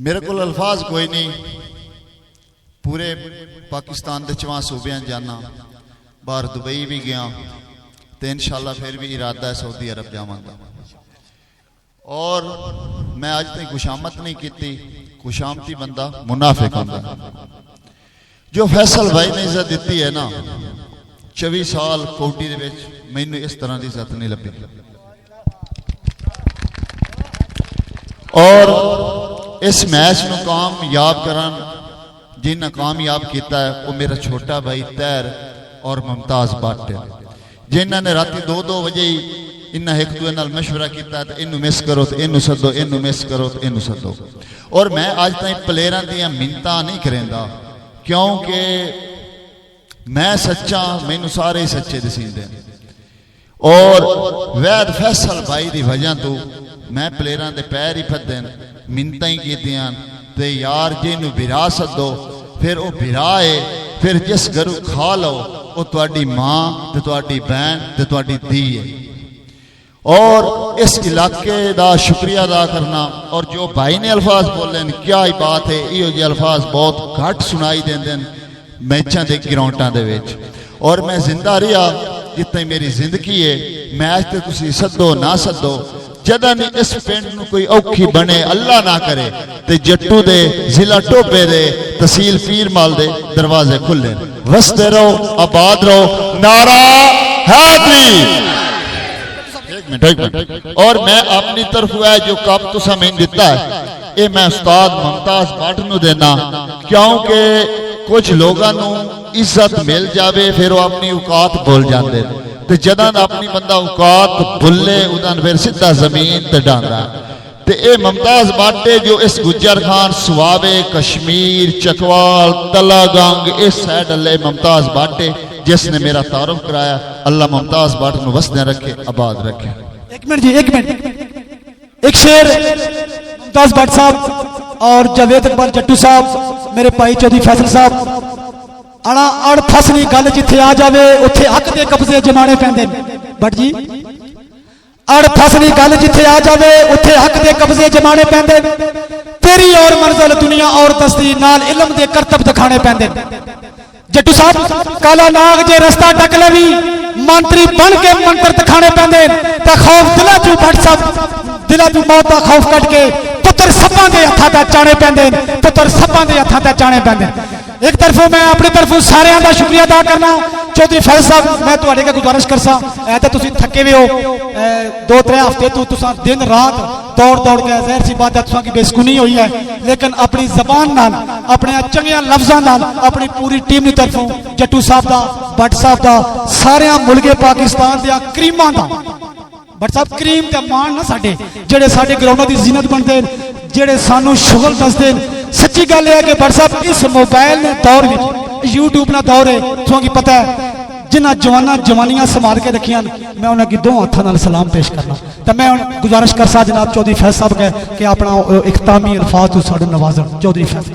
मेरे को अल्फाज कोई नहीं, पूरे पाकिस्तान के 4 सूबे जाना, बाहर दुबई भी गया तो इंशाल्लाह फिर भी इरादा है सऊदी अरब जावांगा। और मैं अज तक खुशामत नहीं की, खुशामती बंदा मुनाफिक होंदा। जो फैसल भाई ने इज्जत दी है ना, 24 साल कोटी दे विच मैनू इस तरह की इज्जत नहीं लगी। और इस मैच में कामयाब करन जिन्हें कामयाब किया है वो मेरा छोटा भाई तैर और मुमताज भट्ट है, जिन्होंने रात 2-2 बजे इन्हें एक दूसरे नाल मशवरा किया तो इनू मिस करो तो इनू सदो, इनू मिस करो तो इनू सदो। और मैं अज तक प्लेयरों दी मिन्नतां नहीं करेंदा, क्योंकि मैं सच्चा, मैनू सारे ही सच्चे दसींदे। और वैद फैसल भाई की वजह तो मैं प्लेयरों के पैर ही फदे मिन्नतां ही कीतियां ते यार जिन्नू बिरा सदो, फिर वो बिरा है, फिर जिस घरों खा लो वो तुहाडी मां ते तुहाडी बहन ते तुहाडी धी है। और इस इलाके का शुक्रिया अदा करना। और जो भाई ने अल्फाज बोले क्या ही बात है, इहो जे अल्फाज बहुत घट सुनाई देंदे मैचों के ग्राउंडों के विच। और मैं जिंदा रहा जितनी मेरी जिंदगी है, मैच तो तुसी सदो ना सदो, जदन इस पिंड नूं कोई औखी बने अल्लाह ना करे ते जट्टू दे जिला टोपे दे तहसील पीरमाल दे दरवाजे खुले। वसते रहो, आबाद रहो, नारा हैदरी। एक मिनट। और मैं अपनी तरफ है जो कप तुसा मैंने दिता है, ये मैं उस्ताद मुमताज भट्ट नूं देना, क्योंकि कुछ लोगों नूं इज्जत मिल जाए फिर वो अपनी औकात भुल जाते, तो जदन अपनी बंदा औकात भुले उदन फिर सीधा जमीन ते डांदा। ते ये मुमताज भट्ट जो इस गुज्जर खान सुवाबे कश्मीर चकवाल तलागंग इस साइड अल्ले मुमताज भट्ट जिसने मेरा तारुफ कराया। अल्लाह मुमताज भट्ट नूं वसदे रखे, आबाद रखे। एक मिनट जी, एक मिनट। एक शेर मुमताज भट्ट साहब और जावेद इकबाल जट्टू साहब, मेरे भाई चौधरी फैसल साहब, अड़ा अड़ फसनी गल जिथे आ जाए उथे हक दे कब्जे जमाने पैंदे। भट्ट जी, अड़ फसनी गल जिथे आ जाए उथे हक दे कब्जे जमाने पैंदे। तेरी और मंजिल दुनिया और दस्ती नाल इलम दे करतब दिखाने पैंदे। जट्टू साहब, काला नाग जे रस्ता डक लवी मंत्री बन के मंत्र दिखाने पैंदे, ते खौफ दिला चू भट्ट साहब, दिला चू मौत का खौफ कट के पुत्र सप्पां दे हत्थां ते चाणे पैंदे, पुत्र सप्पां दे हत्थां ते चाणे पैंदे। एक तरफों मैं अपनी तरफों सारे का शुक्रिया अदा करना। चौधरी फैज साहब, मैं तुहाडे का गुजारिश करसा, ऐ तो तुसीं थके हुए हो, 2-3 हफ्ते तो तुसां दिन रात दौड़ दौड़ के ज़ाहिर सी बात है तुसां की बेसुनी हुई है, लेकिन अपनी जबान नाल अपने चंगे लफ्ज़ां नाल अपनी पूरी टीम की तरफों जट्टू साहब का, भट्ट साहब का, सारे मुल्के पाकिस्तान दियां करीमां दा, भट्ट साहब करीम ते मान ना साडे जेड़े साडे ग्राउंडां दी जीनत बनदे, जेड़े सानू शुगल दसदे। सच्ची गल है कि भट्ट साहब इस मोबाइल ने दौर में यूट्यूब ना दौर है, तुहां की पता है जिन्हें जवाना जवानियां संभाल के रखियां, मैं उन्हें 2 हत्थों नाल सलाम पेश करना। तो मैं गुजारिश कर सा जनाब चौधरी फैज साहब के कि अपना इख्तामी अल्फाज तो साडू नवाजन। चौधरी फैज।